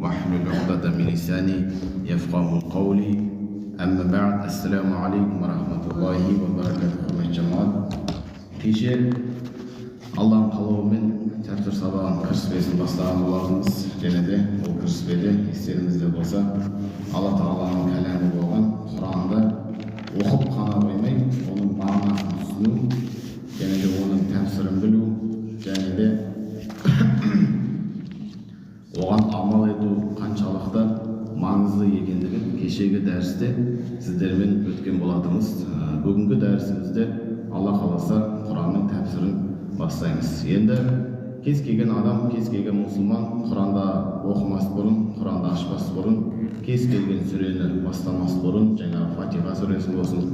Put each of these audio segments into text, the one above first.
واحلل عقدة من لساني يفقه قولي أما بعد السلام عليكم ورحمة الله وبركاته. Құрметті жамағат, кеше Алланың қалауымен тәпсір сабағының кіріспесін бастаған болатынбыз. Және де ол кіріспеде естеріңізде болса, Алла Тағаланың кәләмі болған Құранды оқып қана қоймай, оның мағынасын түсіну, және де оның тәпсірін білу, және де оған амал ету қаншалықты маңызды екендігін кешегі дәрісте сіздермен өткен болатынбыз. Бүгінгі дәрісімізде Алла қаласа Құранның тәпсірін бастаймыз. Енді кез келген адам, кез келген мұсылман Құранда оқымас бұрын, Құранды ашпас бұрын, кез келген сүрені бастамас бұрын, жаңа Фатиха сүресі болсын,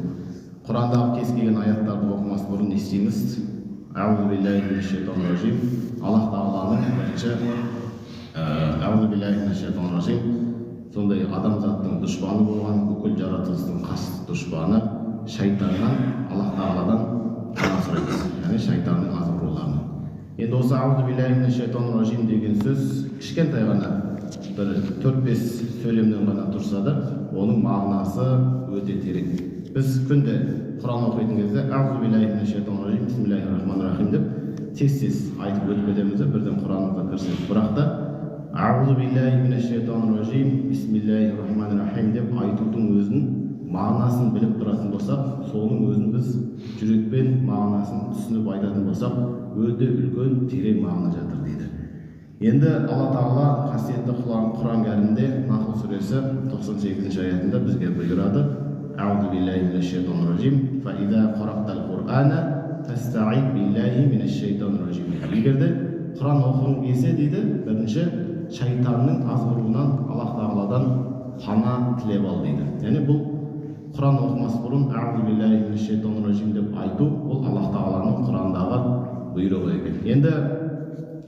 Құрандағы кез келген аяттарды оқымас бұрын не істейміз? Аузу биллахи минаш шайтанир ражим. Аллах Тағаланың бірінші Аузу биллахи минаш шайтанир ражим. Сондай адамзаттың дұшпаны болған, бүкіл жаратылыстың қасты дұшпаны шайтаннан, Аллах Тағаладан пана сұраймыз, яғни шайтанның азғыруларынан. Енді осы Аузу биллахи минаш шайтанир ражим деген сөз кішкентай ғана бір 4-5 сөйлемнен ғана тұрса да, оның мағынасы өте терең. Біз күнде Құран оқитын кезде Аузу биллахи минаш шайтанир ражим, бисмиллахир-рахманир-рахим деп тез-тез айтып өтіп кетеміз, бірден Құранымызға кірсек. Бірақ та Аузу биллахи минаш шайтанир ражим, бисмиллахир-рахманир-рахим деп айтудың өзін мағынасын біліп тұратын болсақ, соның өзін біз жүрекпен мағынасын түсініп айтатын болсақ, өте үлкен терең мағына жатыр дейді. Енді Алла Тағала қасиетті Құран кәрімде Нахл сүресі 98-ші аятында бізге бұйырады: Аузу биллахи минаш шайтанир ражим, фа иза қарақтал Құр'ана фастаиз биллахи минаш шайтанир ражим. Егерде Құран оқығың келсе дейді, бірінші шайтанның азғыруынан Аллах Тағаладан пана тілеп ал дейді. Яғни бұл Құран оқымас бұрын Аузу биллахи минаш шайтанир ражим деп айту, ол Аллах Тағаланың Құрандағы бұйрығы екен. Енді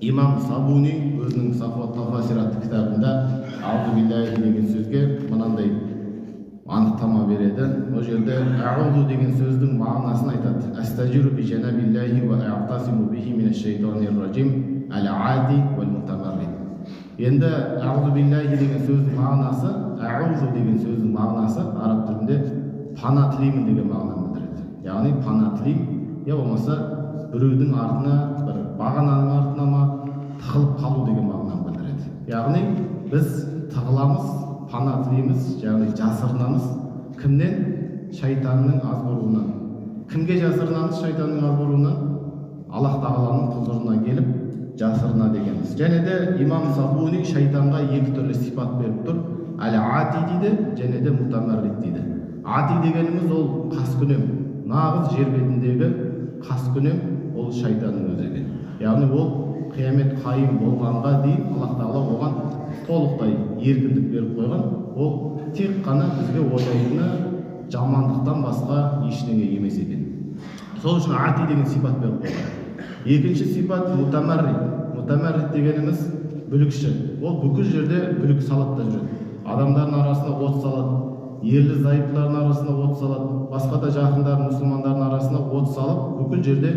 имам Сабуни өзінің Сафуат Тафасир атты кітабында Аузу биллахи деген сөзге мынандай анықтама береді. Ол жерде Аузу деген сөздің мағынасын айтады: Астажиру би жанабиллахи ва а'тасиму бихи минаш шайтанир ражим ал-ади вал мутамаррид. Енді Аузу биллахи деген сөздің мағынасы, Аузу деген сөздің мағынасы араб тілінде пана тілеймін деген мағынаны білдіреді. Яғни пана тілеймін, я болмаса біреудің артына, бір бағананың артына ма тығылып қалу деген мағынаны білдіреді. Яғни біз тығыламыз, пана тілейміз, яғни жасырынамыз. Кімнен? Шайтанның азғыруынан. Кімге жасырынамыз шайтанның азғыруынан? Аллах Тағаланың құзырына келіп жасырына дегенбіз. Және де имам Сабуни шайтанға екі түрлі сипат беріп тұр: әл-ати дейді, және де мутамаррид дейді. Ати дегеніміз ол қаскүнем, нағыз жер бетіндегі қаскүнем, ол шайтанның өзі екен. Яғни ол қиямет қайым болғанға дейін Аллах Тағала оған толықтай еркіндік беріп қойған. Ол тек қана бізге ойлайтыны жамандықтан басқа ештеңе емес екен. Сол үшін ати деген сипат беріп қойған. Екінші сипат мутамаррид. Мутамаррид дегеніміз бүлікші. Ол бүкіл жерде бүлік салады да жүреді. Адамдардың арасына от салады, ерлі зайыптылардың арасына от салады, басқа да жақындардың, мұсылмандардың арасына от салып, бүкіл жерде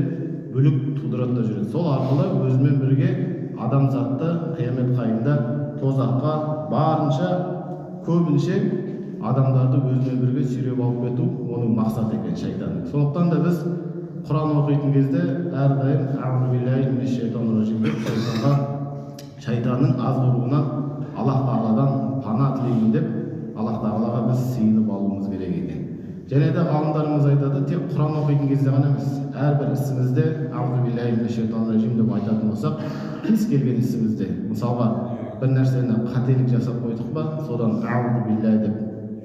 бүлік тудырады да жүреді. Сол арқылы өзімен бірге адамзатты қиямет қайымда тозаққа барынша көбінше адамдарды өзімен бірге сүйреп алып кету оның мақсаты екен шайтанның. Сондықтан да біз Құран оқитын кезде әрдайым Аузу биллахи минаш шайтанир ражим деп шайтанның азғыруынан Аллах Тағаладан пана тілеймін деп Аллах Тағалаға біз сыйынып алуымыз керек екен. Және де ғалымдарымыз айтады, тек Құран оқитын кезде ғана емес, әрбір ісімізде Аузу биллахи минаш шайтанир ражим деп айтатын болсақ, кез келген ісімізде, мысалға бір нәрсені қателік жасап қойдық па, содан Аузу биллахи деп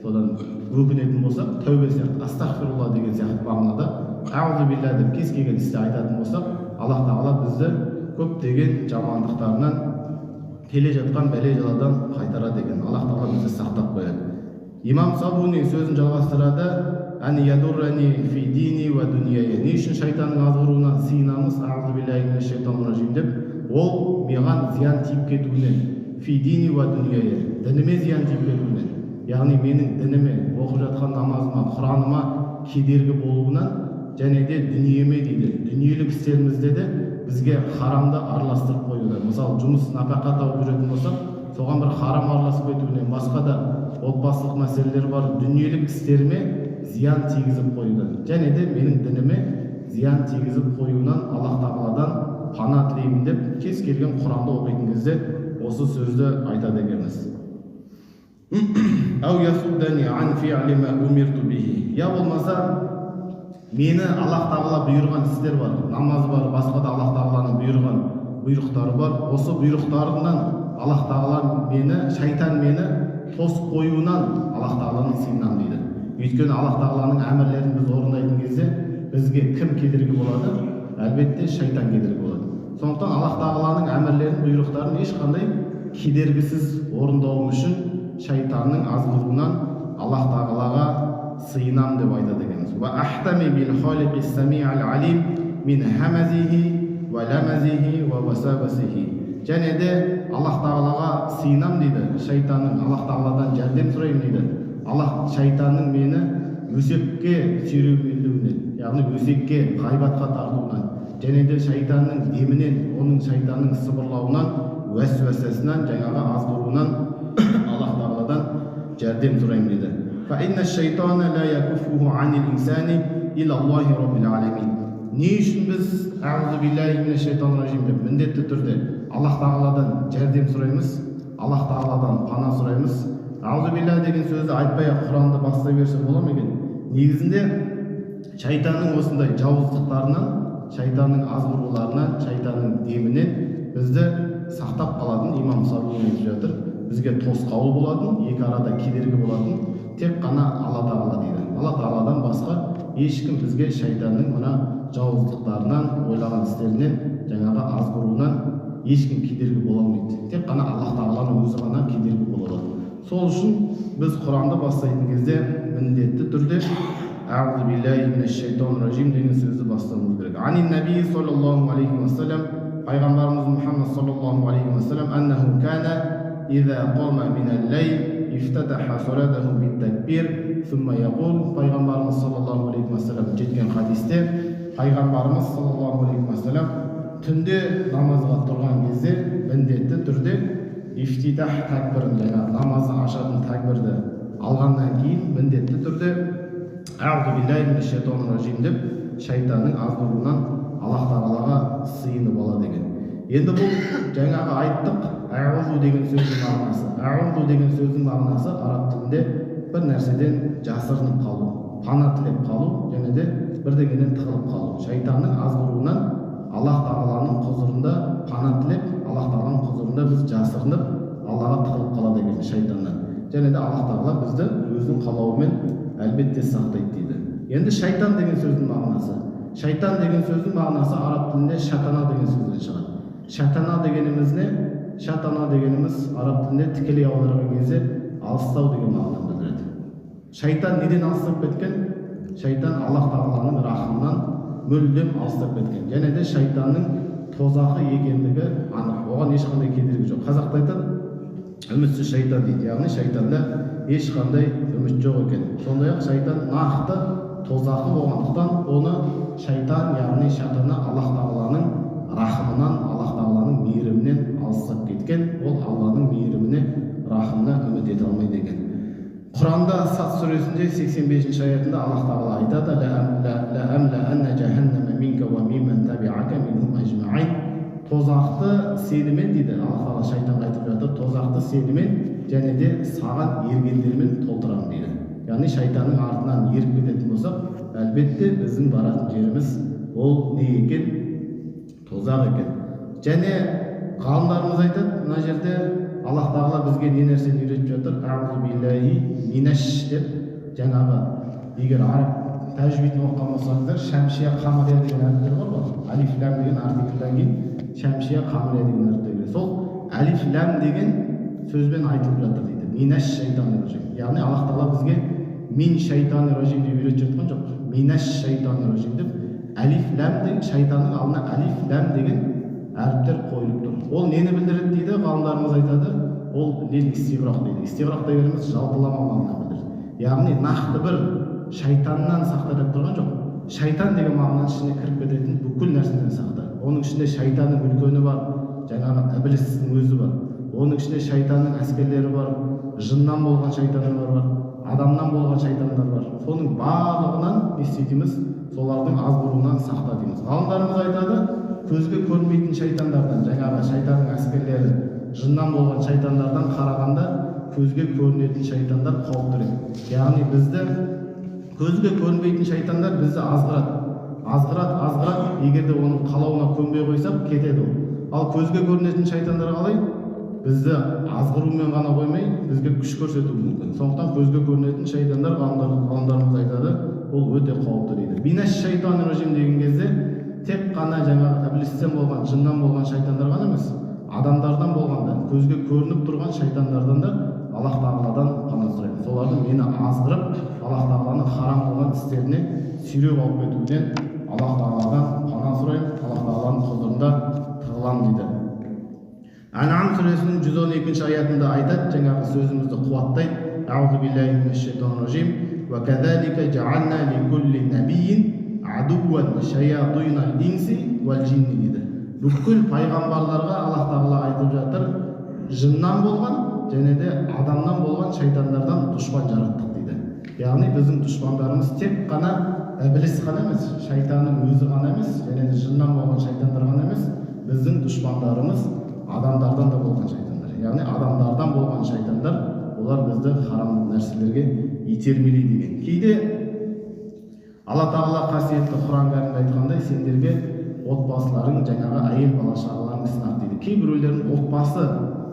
содан өкінетін болсақ, тәубе сияқты, астағфирулла деген сияқты мағынада Аузу биллахи деп кез келген істе айтатын болсақ, Аллах Тағала бізді көптеген жамандықтарынан, келе жатқан бәле-жаладан қайтарады екен. Аллах Тағала бізді сақтап қояды. Имам Сабуни сөзін жалғастырады: Ани ядуррани фи дини ва дүнияя. Не үшін шайтанның азғыруына сыйынамыз Аузу биллахи минаш шайтанир ражим деп? Ол маған зиян тиіп кетуінен, фи дини ва дүнияя, дініме зиян тиіп кетуінен, яғни менің дініме, оқып жатқан намазыма, Құраныма кедергі болуынан, және де дүниеме дейді, дүниелік істерімізде де бізге харамды араластырып қоюда. Мысалы, жұмыс нәпақа тауып жүретін болсақ, соған бір харам араласып кетуінен, басқа да отбасылық мәселелер бар, дүниелік істеріме зиян тигізіп қоюдан, және де менің дініме зиян тигізіп қоюынан Аллах тағаладан пана тілеймін деп кез келген Құранды оқитын кезде осы сөзді айтады екенбіз. Я болмаса мені Аллах тағала бұйырған істер бар, намаз бар, басқа да Аллах тағаланың бұйырған бұйрықтары бар. Осы бұйрықтарынан Аллах тағала мені, шайтан мені тосып қоюынан Аллах тағаланың сыйынам дейді. Өйткені Аллах тағаланың әмірлерін біз орындайтын кезде бізге кім кедергі болады? Әлбетте шайтан кедергі болады. Сондықтан Аллах тағаланың әмірлерін, бұйрықтарын ешқандай кедергісіз орындау үшін шайтанның азғыруынан Аллах тағалаға сыйынам деп айтады екенбіз. Ва ахтами бил халиқис сами'ал алим мин хамазихи ва ламазихи ва васабасихи. Және де Аллах тағалаға сыйынам дейді. Шайтанның, Аллах тағаладан жәрдем сұраймын дейді. Аллах шайтанның мені өсекке сүйреуінен, яғни өсекке, ғайбатқа тартуынан, және де шайтанның демінен, оның шайтанның сыбырлауынан, уәсуәсесінен, жаңағы азғыруынан Аллах тағаладан жәрдем сұраймын дейді. Фаинна шайтана ла якуфуху анил инсани ила Аллахи раббил аламин. Не үшін біз аузу биллахи минаш шайтанир ражим деп міндетті түрде Аллах тағаладан жәрдем сұраймыз, Аллах тағаладан пана сұраймыз? Аузу биллахи деген сөзді айтпай Құранды бастай берсе бола ма екен? Негізінде шайтанның осындай жауыздықтарынан, шайтанның азғыруларынан, шайтанның демінен бізді сақтап қалатын имам Сабуни айтып жатыр. Бізге тосқауыл болатын, екі арада кедергі болатын тек қана Алла тағала дейді. Алла тағаладан басқа ешкім бізге шайтанның мына жауыздықтарынан, ойлаған істерінен, жаңағы азғыруынан ешкім кедергі бола алмайды. Тек қана Аллах тағаланың өзі ғана кедергі бола алады. Сол үшін біз Құранды бастайтын кезде міндетті түрде аузу биллахи минаш шайтанир ражим деген сөзді бастауымыз керек. Ани наби саллаллаху алейхи ва саллям, пайғамбарымыз Мұхаммад саллаллаху алейхи ва саллям, аннаху кана иза қама минал лайл ифтатаха салатаху бит-такбир сумма яқул. Пайғамбарымыз саллаллаху алейхи ва саллям жеткен хадисте, пайғамбарымыз саллаллаху алейхи ва саллям түнде намазға тұрған кезде міндетті түрде ифтитах такбирін, намазды ашатын такбирді алғаннан кейін міндетті түрде аузу биллахи минаш шайтанир ражим деп шайтанның азғыруынан Аллах тағалаға сыйынып алады деген. Енді бұл жаңағы айттық, аузу деген сөздің мағынасы. Аузу деген сөздің мағынасы араб тілінде бір нәрседен жасырынып қалу, пана тілеп қалу, және де бірдеңеден тығылып қалу. Шайтанның азғыруынан Аллах тағаланың құзырында пана тілеп, Аллах тағаланың құзырында біз жасырынып, Аллаға тығылып қалады екен шайтаннан. Және де Аллах тағала бізді өзінің қалауымен әлбетте сақтайды дейді. Енді шайтан деген сөздің мағынасы. Шайтан деген сөздің мағынасы араб тілінде шатана деген сөзден шығады. Шатана дегеніміз не? Шатана дегеніміз араб тілінде тікелей аударған кезде алыстау деген мағынаны білдіреді. Шайтан неден алыстап кеткен? Шайтан Аллах тағаланың рахымынан мүлдем алыстап кеткен. Және де шайтанның тозақы екендігі анық. Оған ешқандай кедергі жоқ. Қазақта айтады, үмітсіз шайтан дейді. Яғни шайтанда ешқандай үміт жоқ екен. Сондай-ақ шайтан нақты тозақы болғандықтан оны шайтан, яғни шатана Аллах тағаланың рахымынан, Аллах тағаланың мейірімінен алыстап кеткен. Ол Алланың мейіріміне, рахымына үміт ете алмайды екен. Құранда Сад сүресінде 85 аятында Аллах тағала айтады: "Ла амла анна джаханнама минка ва мимман таби'ака минхум ажма'ин". Тозақты сенімен дейді. Аллах тағала шайтанға айтып жатыр, тозақты сенімен және де саған ергендермен толтырамын дейді. Яғни шайтанның артынан еріп кететін болсақ, әлбетте біздің баратын жеріміз ол не екен? Тозақ екен. Және ғалымдарымыз айтады, мына жерде Аллах тағала бізге не нәрсені үйретіп жатыр? Аузу биллахи минаш деп, жаңағы егер араб тәжвидін оқыған болсаңыздар, шәмшия қамария деген әріптер бар ғой. Алиф лам деген артикльдан кейін шәмшия қамария деген әріптер келеді. Сол алиф лам деген сөзбен айтылып жатыр дейді. Минаш шайтанир ражим. Яғни Аллах тағала бізге мин шайтанир ражим деп үйретіп жатқан жоқ. Минаш шайтанир ражим деп алиф лам деген шайтанның алдына алиф лам деген әріптер қойылып тұр. Ол нені білдіреді дейді? Ғалымдарымыз айтады, ол лил истиғрақ дейді. Истиғрақ дегеніміз жалпылама мағынаны білдіреді. Яғни нақты бір шайтаннан сақта деп тұрған жоқ. Шайтан деген мағынаның ішіне кіріп кететін бүкіл нәрседен сақта. Оның ішінде шайтанның үлкені бар, жаңағы іблістің өзі бар. Оның ішінде шайтанның әскерлері бар, жыннан болған шайтандар бар, адамнан болған шайтандар бар. Соның барлығынан не істейміз? Солардың азғыруынан сақта дейміз. Ғалымдарымыз айтады, көзге көрінбейтін шайтандардан, жаңағы шайтанның әскерлері, жыннан болған шайтандардан қарағанда көзге көрінетін шайтандар қауіптірек. Яғни бізді көзге көрінбейтін шайтандар бізді азғырады. Егер де оның қалауына көнбей қойсақ, кетеді ол. Ал көзге көрінетін шайтандар қалай? Бізді азғырумен ғана қоймай, бізге күш көрсетуі мүмкін. Сондықтан көзге көрінетін шайтандар ғалымдарымыз айтады, ол өте қауіпті дейді. Минаш шайтанир режим деген кезде тек қана жаңағы іблистен болған, жыннан болған шайтандар ғана емес, адамдардан болғанда, көзге көрініп тұрған шайтандардан да Аллах Тағаладан пана сұраймын. Солардың мені азғырып, Аллах Тағаланың харам қылған істеріне сүйреп алып кетуінен Аллах Тағаладан пана сұраймын. Аллах Тағаланың құзырында тығыламын дейді. Ан'ам сүресінің 112 аятында айтады, жаңағы сөзімізді қуаттайды. Аузу биллахи минаш шайтанир режим. Ва казалика жа'ална ликулли набийин адуан шаятинал инси вал джинни дейді. Бүкіл пайғамбарларға Аллах Тағала айтып жатыр, жыннан болған және де адамнан болған шайтандардан дұшпан жараттық дейді. Яғни біздің дұшпандарымыз тек қана іблис қана емес, шайтанның өзі ғана емес, және де жыннан болған шайтандар ғана емес, біздің дұшпандарымыз адамдардан да болған шайтандар. Яғни адамдардан болған шайтандар, олар бізді харам нәрселерге итермелейді деген. Кейде Алла Тағала қасиетті Құран кәрімде айтқандай, сендерге отбасыларың жаңағы әйел бала шағаларың сынақ дейді. Кейбіреулердің отбасы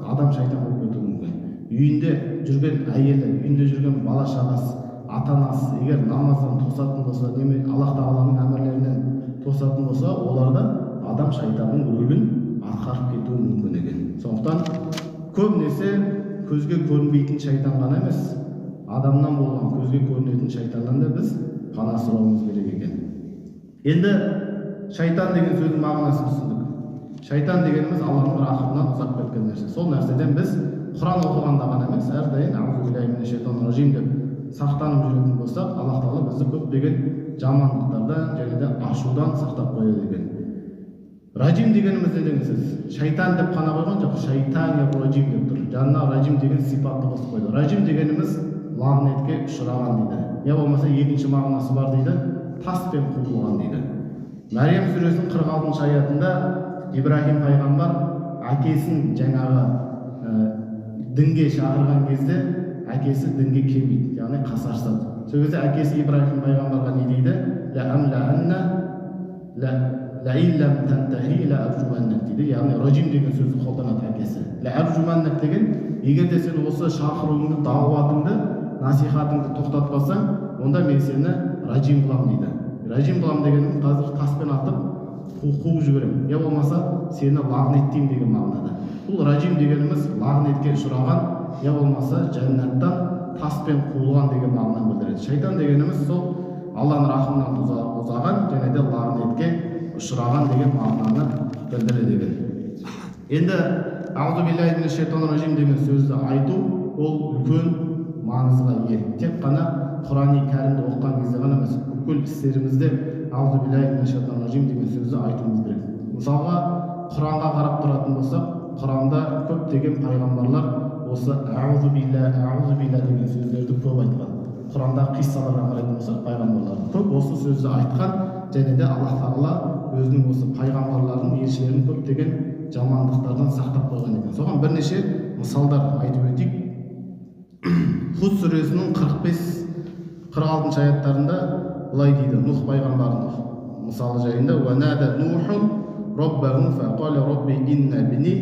адам шайтан болып кетуі мүмкін. Үйінде жүрген әйелі, үйінде жүрген бала шағасы, ата-анасы егер намаздан тосатын болса, демек Аллах Тағаланың әмірлерінен тосатын болса, оларда адам шайтанның рөлін атқарып кетуі мүмкін екен. Сондықтан көбінесе көзге көрінбейтін шайтан ғана емес, адамнан болған көзге көрінетін шайтаннан да біз пана сұрауымыз керек екен. Енді шайтан деген сөздің мағынасын түсіндік. Шайтан дегеніміз Алланың рахымынан ұзап кеткен нәрсе. Сол нәрседен біз Құран оқығанда ғана емес, әрдайым аузу биллахи минаш шайтанир режим деп сақтанып жүретін болсақ, Аллах Тағала бізді көптеген жамандықтардан және де ашудан сақтап қояды екен. Ражим дегеніміз не деген сөз? Шайтан деп қана қойған жоқ, шайтан ражим деп тұр. Жанына ражим деген сипатты қосып қойды. Ражим дегеніміз лағнетке ұшыраған дейді. Я болмаса екінші мағынасы бар дейді, таспен қуылған дейді. Мәриям сүресінің 46 аятында Ибрахим пайғамбар әкесін жаңағы дінге шақырған кезде әкесі дінге келмейді, яғни қасарысады. Сол кезде әкесі Ибрахим пайғамбарға не дейді? Лаиллам тантахи ла аржуманнак дейді. Яғни ражим деген сөзді қолданады әкесі. Ла аржуманнак деген, егер де сен осы шақыруыңды, дауатыңды, насихатыңды тоқтатпасаң, онда мен сені ражим қыламын дейді. Ражим қылам дегенім қазір таспен атып қуып жіберем, я болмаса сені лағнеттеймін деген мағынада. Бұл ражим дегеніміз лағнетке ұшыраған, я болмаса жәннаттан таспен қуылған деген мағынаны білдіреді. Шайтан дегеніміз сол Алланың рахымынан ұзаған және де лағнетке ұшыраған деген мағынаны білдіреді екен. Енді аузу биллахи минаш шайтанир режим деген сөзді айту ол үлкен маңызға ие. Тек қана Құрани кәрімді оқыған кезде ғана емес, бүкіл істерімізде аузу биллахи минаш шайтанир режим деген сөзді айтуымыз керек. Мысалға, Құранға қарап тұратын болсақ, Құранда көптеген пайғамбарлар осы аузу билла деген сөздерді көп айтқан. Құранда қиссаларға қарайтын болсақ, пайғамбарлар көп осы сөзді айтқан, және де Аллах Тағала өзінің осы пайғамбарлардың, елшілерін көптеген жамандықтардан сақтап қойған екен. Соған бірнеше мысалдар айтып өтейік. Худ сүресінің 45-46 аяттарында былай дейді, Нух пайғамбардың мысалы жайында: "Ва нада Нухун раббаху фақала рабби инна бини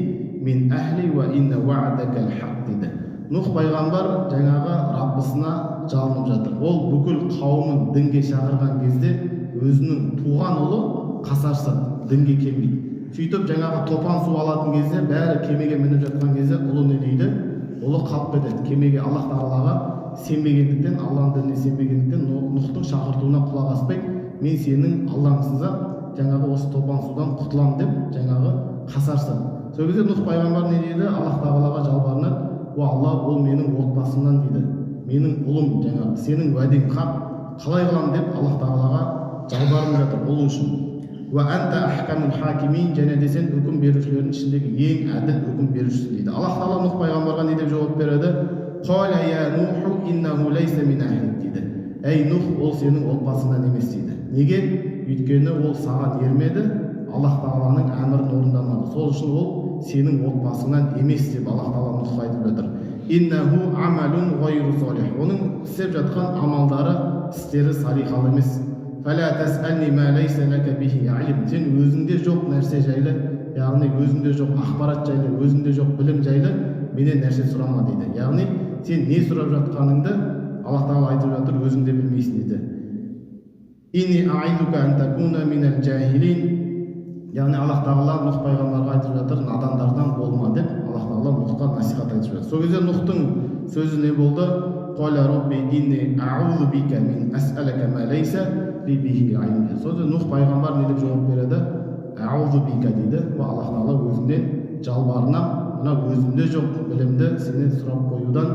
мин ахли ва инна ва'дакал хақ" дейді. Нух пайғамбар жаңағы Раббысына жалынып жатыр. Ол бүкіл қауымын дінге шақырған кезде өзінің туған ұлы қасарысады, дінге келмейді. Сөйтіп жаңағы топан су алатын кезде, бәрі кемеге мініп жатқан кезде ұлы не дейді? Ұлы қалып кетеді. Кемеге Аллах Тағалаға сенбегендіктен, Алланың дініне сенбегендіктен Нухтың шақыртуына құлақ аспай, мен сенің Аллаңсыз-ақ жаңағы осы топан судан құтыламын деп жаңағы қасарысады. Сол кезде Нух пайғамбар не дейді? Аллах Тағалаға жалбарынады: "О Алла, ол менің отбасымнан" дейді. "Менің ұлым, жаңағы сенің уәдең хақ, қалай қыламын" деп Аллах Тағалаға жалбарынып жатыр ұлы үшін. Ва анта ахкамул хакимин, және де сен үкім берушілердің ішіндегі ең әділ үкім берушісің дейді. Аллах Тағала Нұх пайғамбарға не деп жауап береді? Қала я Нуху иннаху лайса мин ахлик дейді. Ей Нұх, ол сенің отбасыңнан емес дейді. Неге? Өйткені ол саған ермеді, Аллах Тағаланың әмірін орындамады. Сол үшін ол сенің отбасыңнан емес деп Аллах Тағала Нұхқа айтып жатыр. Иннаху амалун гайру салих. Оның істеп жатқан амалдары, істері салихалы емес. Фала тасални ма лайса лака бихи илм. Сен өзіңде жоқ нәрсе жайлы, яғни өзіңде жоқ ақпарат жайлы, өзіңде жоқ білім жайлы менен нәрсе сұрама дейді. Яғни сен не сұрап жатқаныңды Аллах Тағала айтып жатыр, өзіңде білмейсің дейді. Ини аидука ан такуна минал жахилин. Яғни Аллах Тағала Нұх пайғамбарға айтып жатыр, надандардан болма деп Аллах Тағала Нұхқа насихат айтып жатыр. Сол кезде Нұхтың сөзі не болды? Қала робби инни аузу бика мин ас'алака ма лайса ли бихи илм. Сол кезде Нұх пайғамбар не деп жауап береді? Аузу бика дейді. Аллах Тағала өзінен жалбарынам, мына өзімде жоқ білімді сенен сұрап қоюдан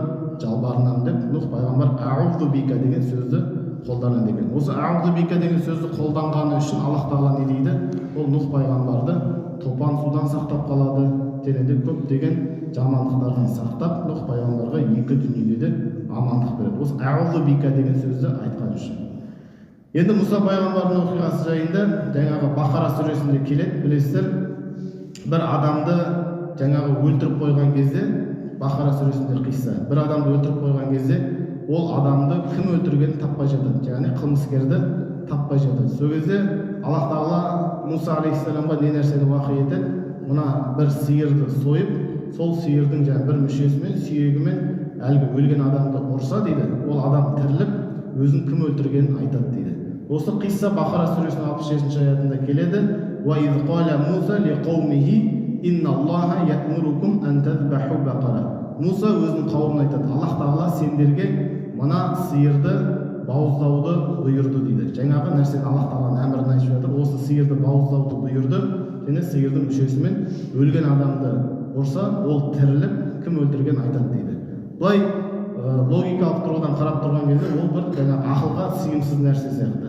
жалбарынам деп Нұх пайғамбар аузу бика деген сөзді қолданады екен. Осы аузу бика деген сөзді қолданғаны үшін Аллах Тағала не дейді? Ол Нұх пайғамбарды топан судан сақтап қалады, және де көптеген жамандықтардан сақтап, Нұх пайғамбарға екі дүниеде де амандық береді. Осы аузу бика деген сөзді айтқан үшін. Енді Мұса пайғамбардың оқиғасы жайында жаңағы Бақара сүресінде келеді, білесіздер. Бір адамды жаңағы өлтіріп қойған кезде, Бақара сүресінде қисса, бір адамды өлтіріп қойған кезде, ол адамды кім өлтіргенін таппай жатады, яғни қылмыскерді таппай жатады. Сол кезде Аллах Тағала Мұса алейхиссаламға не нәрсені уақи етеді? Мына бір сиырды сойып, сол сиырдың жаңағы бір мүшесімен, сүйегімен әлгі өлген адамды ұрса дейді, ол адам тіріліп, өзін кім өлтіргенін айтады дейді. Осы қисса Бақара сүресінің 66 аятында келеді. Ва из қала Муса ли қаумихи инна Аллаха я'мурукум ан тазбаху бақара. Муса өзінің қауымына айтады, Аллах Тағала сендерге мына сиырды бауыздауды бұйырды дейді. Жаңағы нәрсені Аллах Тағаланың әмірін айтып жатыр. Осы сиырды бауыздауды бұйырды, және сиырдың мүшесімен өлген адамды ұрса, ол тіріліп, кім өлтірген айтады дейді. Бұлай логикалық тұрғыдан қарап тұрған кезде ол бір жаңағы ақылға сыйымсыз нәрсе сияқты.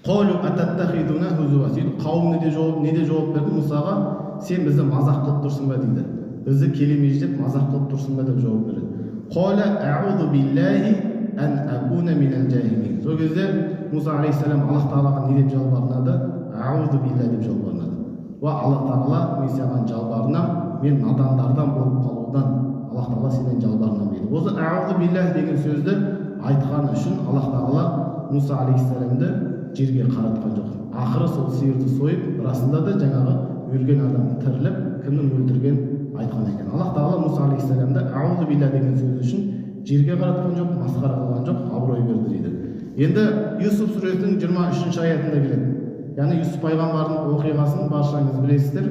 Қолу ататтахидуна хузуа. Қауым не де жауап берді Мұсаға? Сен бізді мазақ қылып тұрсың ба дейді. Бізді келемеждеп мазақ қылып тұрсың ба деп жауап береді. Қола аузу биллахи ан акуна минал жахилин. Сол кезде Мұса алейхиссалам Аллах Тағалаға не деп жалбарынады? Аузу биллахи деп жалбарынады. Ва Аллах Тағала, мен саған жалбарынам, мен надандардан болып қалудан Аллах Тағала сенен жалбарынам дейді. Осы аузу биллахи деген сөзді айтқан үшін Аллах Тағала Мұса алейхиссаламды жерге қаратқан жоқ. Ақыры сол сиырды сойып, расында да жаңағы өлген адам тіріліп, кімнің өлтірген айтқан екен. Аллах Тағала Мұса алейхиссаламды аузу билла деген сөз үшін жерге қаратқан жоқ, масқара қылған жоқ, абырой берді дейді. Енді Юсуф сүресінің 23 аятында келеді. Яғни Юсуф пайғамбардың оқиғасын баршаңыз білесіздер.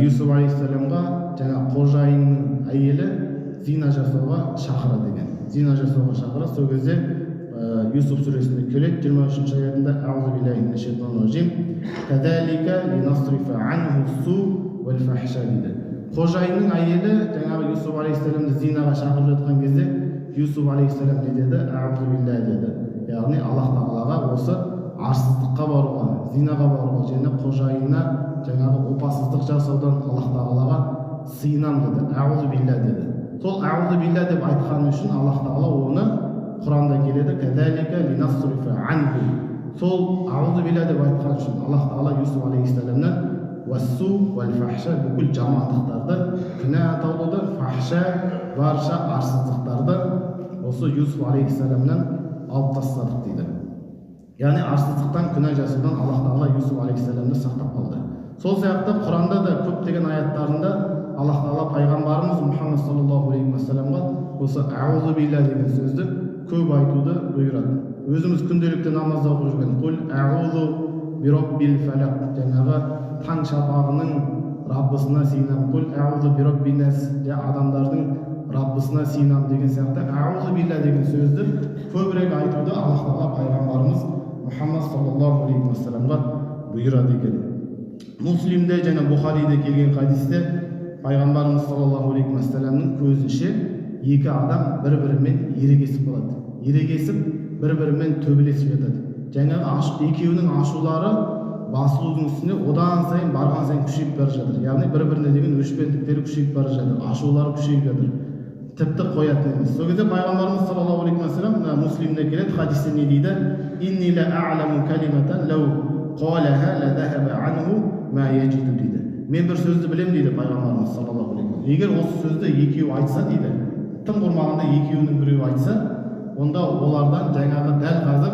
Юсуф алейхиссаламға жаңа қожайынның әйелі зина жасауға шақырады деген. Зина жасауға шақырады. Сол кезде Юсуф сүресінде келеді 23 аятында аузу биллахи минаш шайтанир ражим кадалика линасрифа анху су вал фахша дейді. Қожайынның әйелі жаңағы Юсуф алейхиссаламды зинаға шақырып жатқан кезде Юсуф алейхиссалам не деді? Аузу биллахи деді. Яғни Аллах Тағалаға осы арсыздыққа баруға, зинаға баруға, және қожайынына жаңағы опасыздық жасаудан Аллах Тағалаға сыйынам деді. Аузу биллахи деді. Сол аузу биллахи деп айтқаны үшін Аллах Тағала оны Құранда келеді, кадалика линасрифа анху. Сол аузу биллахи деп айтқан үшін Аллах Тағала Юсуф алейхиссаламнан уассу вал фахша бүкіл жамандықтарды, күнә атаулыды, фахша барша арсыздықтарды осы Юсуф алейхиссаламнан алып тастадық дейді. Яғни арсыздықтан, күнә жасаудан Аллах Тағала Юсуф алейхиссаламды сақтап қалды. Сол сияқты Құранда да көптеген аяттарында Аллах Тағала пайғамбарымыз Мұхаммад саллаллаху алейхи ва салламға осы аузу билла деген сөзді көп айтуды бұйырады. Өзіміз күнделікті намазда оқып жүрген қул аузу бироббил фалақ, жаңағы таң шапағының Раббысына сыйынам, қул аузу бироббин нас, адамдардың Раббысына сыйынам деген сияқты аузу билла деген сөзді көбірек айтуды Аллах Тағала пайғамбарымыз Мұхаммад саллаллаху алейхи ва салламға бұйырады екен. Муслимде және Бухариде келген хадисте пайғамбарымыз саллаллаху алейхи ва салламның көзінше екі адам бір-бірімен ерегесіп қалады. Ерегесіп бір-бірімен төбелесіп жатады. жаңағы екеуінің ашулары басылудың үстіне одан сайын барған сайын күшейіп бара жатыр. Яғни бір-біріне деген өшпендіктері күшейіп бара жатыр, ашулары күшейіп жатыр. Тіпті қоятын емес. Сол кезде пайғамбарымыз саллаллаху алейхи ва саллям Муслимде келеді, хадисте не дейді? Инни ла а'ламу калиматан лау қалаха ла захаба анху ма яджиду дейді. Мен бір сөзді білем дейді пайғамбарымыз саллаллаху алейхи ва саллям. Егер осы сөзді екеуі айтса дейді, тым құрмағанда екеуінің біреуі айтса, онда олардан жаңағы дәл қазір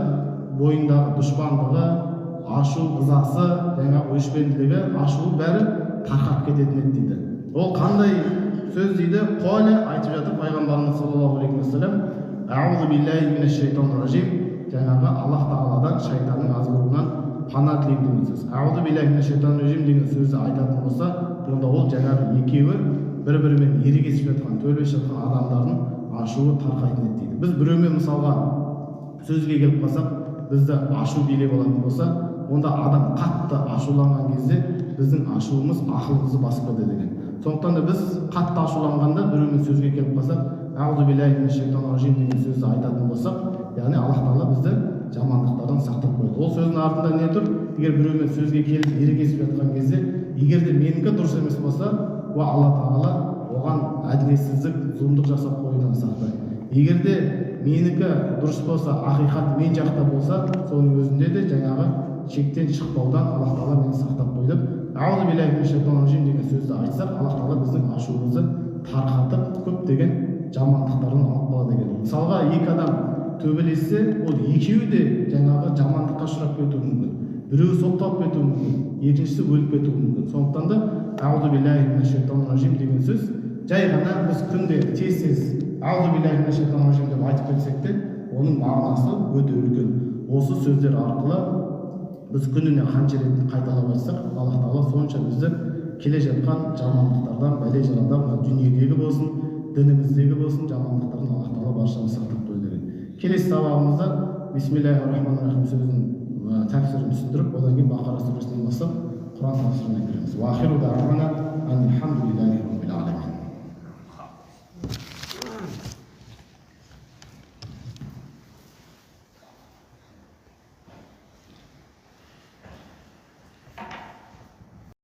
бойындағы дұшпандығы, ашу, ызасы, жаңағы өшпенділігі, ашуы бәрі тарқап кететін еді дейді. Ол қандай сөз дейді? Қоле айтып жатыр пайғамбарымыз саллаллаху алейхи ва саллям, аузу биллахи минаш шайтанир ражим, жаңағы Аллах тағаладан, шайтанның азғыруынан пана тілеймін деген сөз. Аузу биллахи минаш шайтанир ражим деген сөзді айтатын болса, онда ол жаңағы екеуі бір-бірімен ерегесіп жатқан, төлесіп жатқан адамдардың ашуы тарқайтын еді дейді. Біз біреумен мысалға сөзге келіп қалсақ, бізді ашу билеп алатын болса, онда адам қатты ашуланған кезде біздің ашуымыз ақылымызды басып кетеді деген. Сондықтан да біз қатты ашуланғанда біреумен сөзге келіп қалсақ, аузу биллахи минаш шайтанир ражим деген сөзді айтатын болсақ, яғни Аллах тағала бізді жамандықтардан сақтап қояды. Ол сөздің артында не тұр? Егер біреумен сөзге келіп ерегесіп жатқан кезде, егер де менікі дұрыс емес болса, Алла тағала оған әділетсіздік, зұлымдық жасап қоюдан сақтайды. Егер де менікі дұрыс болса, ақиқат мен жақта болса, соның өзінде де жаңағы шектен шықпаудан Аллах тағала мені сақтап қойды. Аузу биллахи минаш шайтанир ражим деген сөзді айтсақ, Аллах тағала біздің ашуымызды тарқатып, көптеген жамандықтардан алып қалады деген. Мысалға, екі адам төбелессе, ол екеуі де жаңағы жамандыққа ұшырап кетуі мүмкін. Біреуі сотталып кетуі мүмкін, екіншісі өліп кетуі мүмкін. Сондықтан да аузу биллахи минаш шайтанир ражим деген сөз жай ғана біз күнде тез аузу биллахи минаш шайтанир ражим деп айтып кетсек те, оның мағынасы өте үлкен. Осы сөздер арқылы біз күніне қанша рет қайталап айтсақ, Аллах тағала сонша бізді келе жатқан жамандықтардан, бәле жаладан, дүниедегі болсын, дініміздегі болсын, жамандықтардан Аллах тағала баршамызды сақтап қойды деген. Келесі сабағымызда бисмиллахир-рахманир-рахим сөзінің тәпсірін түсіндіріп, одан кейін Бақара сүресінен бастап Құран тәпсіріне кіреміз. Уахиру дa'wana